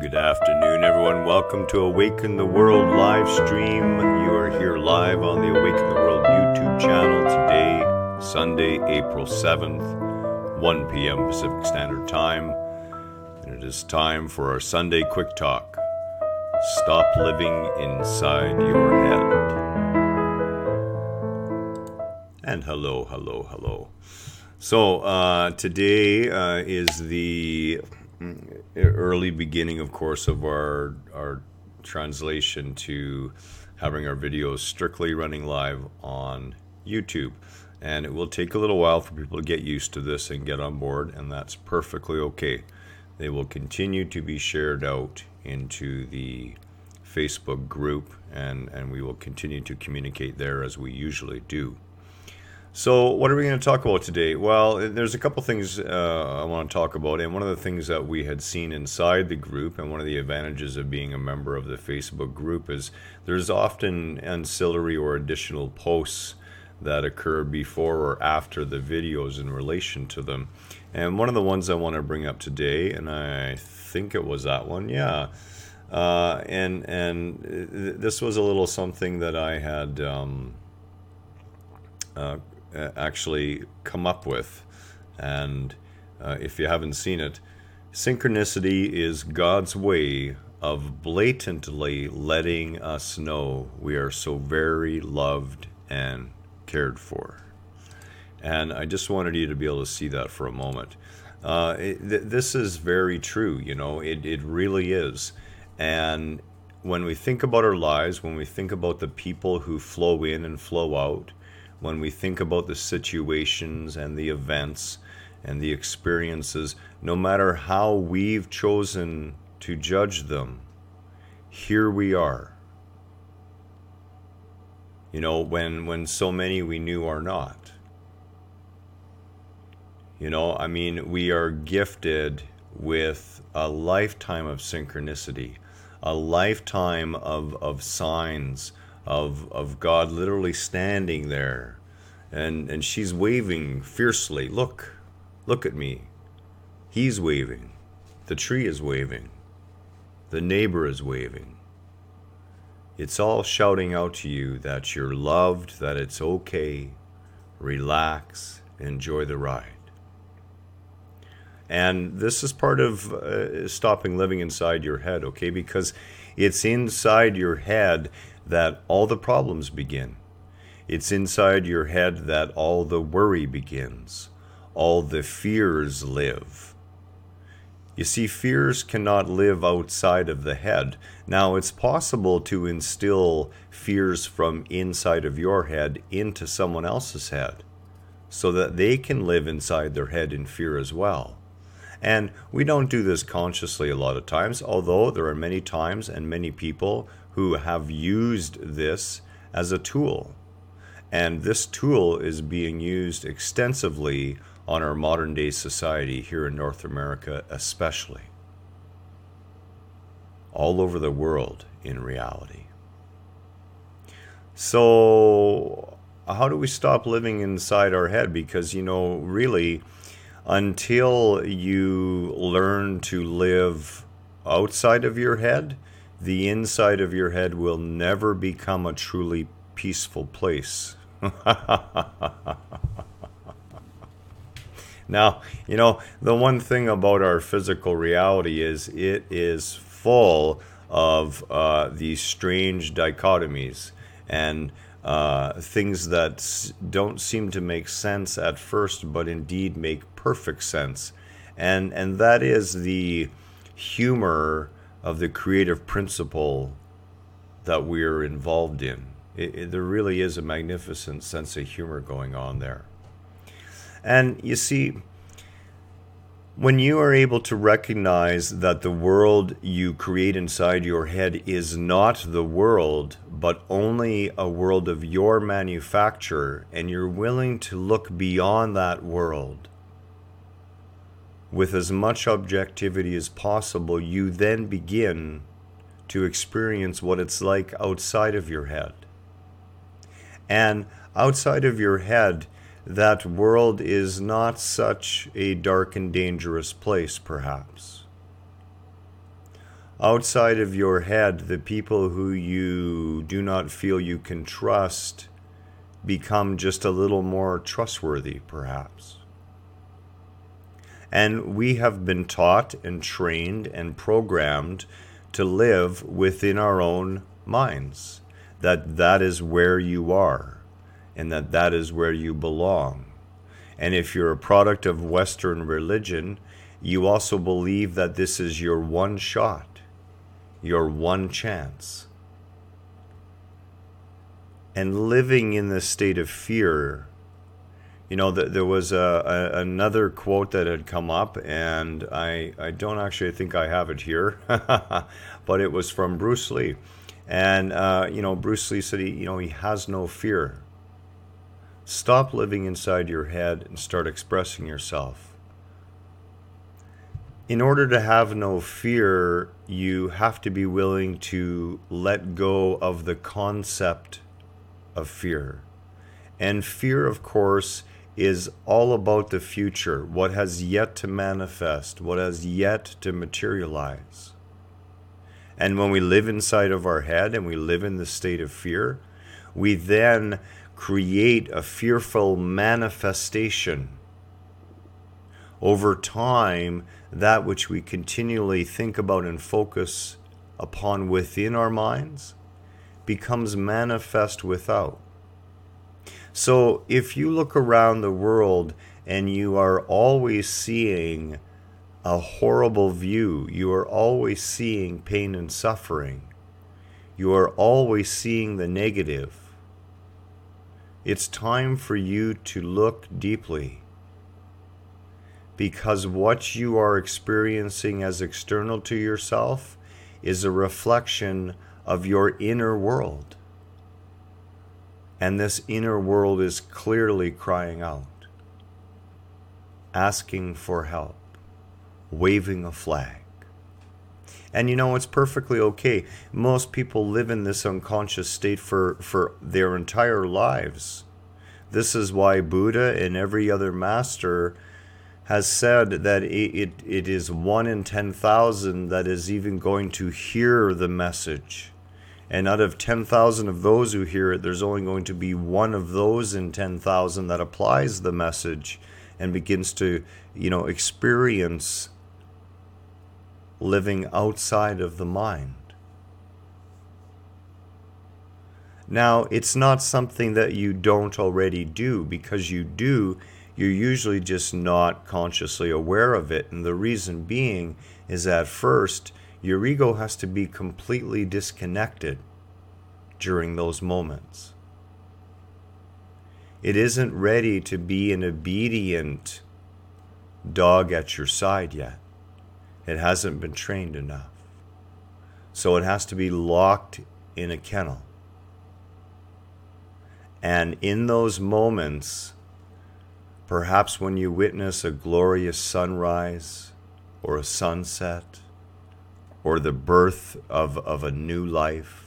Good afternoon, everyone. Welcome to Awaken the World live stream. You are here live on the Awaken the World YouTube channel today, Sunday, April 7th, 1 p.m. Pacific Standard Time. And it is time for our Sunday Quick Talk. Stop living inside your head. And hello. So today is the early beginning, of course, of our translation to having our videos strictly running live on YouTube. And it will take a little while for people to get used to this and get on board, and that's perfectly okay. They will continue to be shared out into the Facebook group, and we will continue to communicate there as we usually do. So what are we going to talk about today? Well, there's a couple things I want to talk about, and one of the things that we had seen inside the group, and one of the advantages of being a member of the Facebook group, is there's often ancillary or additional posts that occur before or after the videos in relation to them. And one of the ones I want to bring up today, and I think it was that one, and this was a little something that I had actually come up with, and if you haven't seen it, synchronicity is God's way of blatantly letting us know we are so very loved and cared for. And I just wanted you to be able to see that for a moment. This is very true, it really is. And when we think about our lives, when we think about the people who flow in and flow out, when we think about the situations and the events and the experiences, no matter how we've chosen to judge them, here we are. When so many we knew are not. We are gifted with a lifetime of synchronicity, a lifetime of signs, of God literally standing there, and she's waving fiercely. Look at me. He's waving. The tree is waving. The neighbor is waving. It's all shouting out to you that you're loved, that it's okay. Relax, enjoy the ride. And this is part of stopping living inside your head, okay? Because it's inside your head that all the problems begin. It's inside your head that all the worry begins. All the fears live. You see, fears cannot live outside of the head. Now, it's possible to instill fears from inside of your head into someone else's head, so that they can live inside their head in fear as well. And we don't do this consciously a lot of times, although there are many times and many people who have used this as a tool. And this tool is being used extensively on our modern day society here in North America especially. All over the world in reality. So how do we stop living inside our head? Because, really, until you learn to live outside of your head, the inside of your head will never become a truly peaceful place. Now, the one thing about our physical reality is it is full of these strange dichotomies and things that don't seem to make sense at first, but indeed make perfect sense. And that is the humor of the creative principle that we're involved in. There really is a magnificent sense of humor going on there. And you see, when you are able to recognize that the world you create inside your head is not the world, but only a world of your manufacture, and you're willing to look beyond that world with as much objectivity as possible, you then begin to experience what it's like outside of your head. And outside of your head, that world is not such a dark and dangerous place, perhaps. Outside of your head, the people who you do not feel you can trust become just a little more trustworthy, perhaps. And we have been taught and trained and programmed to live within our own minds, that is where you are, and that is where you belong. And if you're a product of Western religion, you also believe that this is your one shot, your one chance. And living in this state of fear, there was another quote that had come up, and I don't actually think I have it here, but it was from Bruce Lee. And, Bruce Lee said, he has no fear. Stop living inside your head and start expressing yourself. In order to have no fear, you have to be willing to let go of the concept of fear. And fear, of course, is all about the future, what has yet to manifest, what has yet to materialize. And when we live inside of our head and we live in the state of fear, we then create a fearful manifestation. Over time, that which we continually think about and focus upon within our minds becomes manifest without. So if you look around the world and you are always seeing a horrible view, you are always seeing pain and suffering, you are always seeing the negative, it's time for you to look deeply, because what you are experiencing as external to yourself is a reflection of your inner world. And this inner world is clearly crying out, asking for help, waving a flag. And it's perfectly okay. Most people live in this unconscious state for their entire lives. This is why Buddha and every other master has said that it is 1 in 10,000 that is even going to hear the message. And out of 10,000 of those who hear it, there's only going to be one of those in 10,000 that applies the message and begins to, experience living outside of the mind. Now, it's not something that you don't already do, because you do. You're usually just not consciously aware of it. And the reason being is at first, your ego has to be completely disconnected during those moments. It isn't ready to be an obedient dog at your side yet. It hasn't been trained enough. So it has to be locked in a kennel. And in those moments, perhaps when you witness a glorious sunrise or a sunset or the birth of a new life,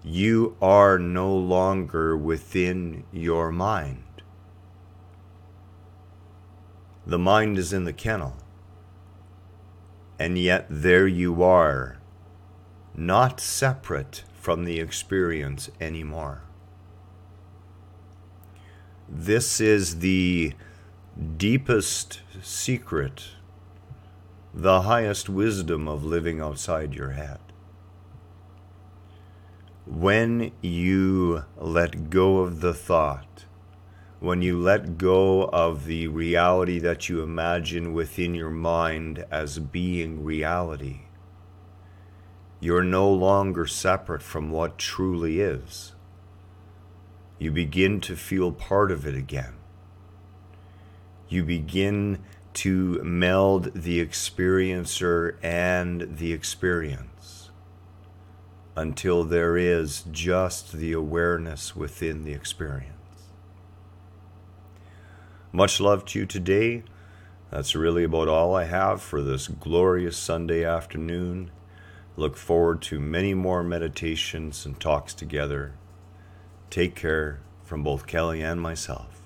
you are no longer within your mind. The mind is in the kennel. And yet there you are, not separate from the experience anymore. This is the deepest secret, the highest wisdom of living outside your head. When you let go of the thought, when you let go of the reality that you imagine within your mind as being reality, you're no longer separate from what truly is. You begin to feel part of it again. You begin to meld the experiencer and the experience until there is just the awareness within the experience. Much love to you today. That's really about all I have for this glorious Sunday afternoon. Look forward to many more meditations and talks together. Take care from both Kelly and myself.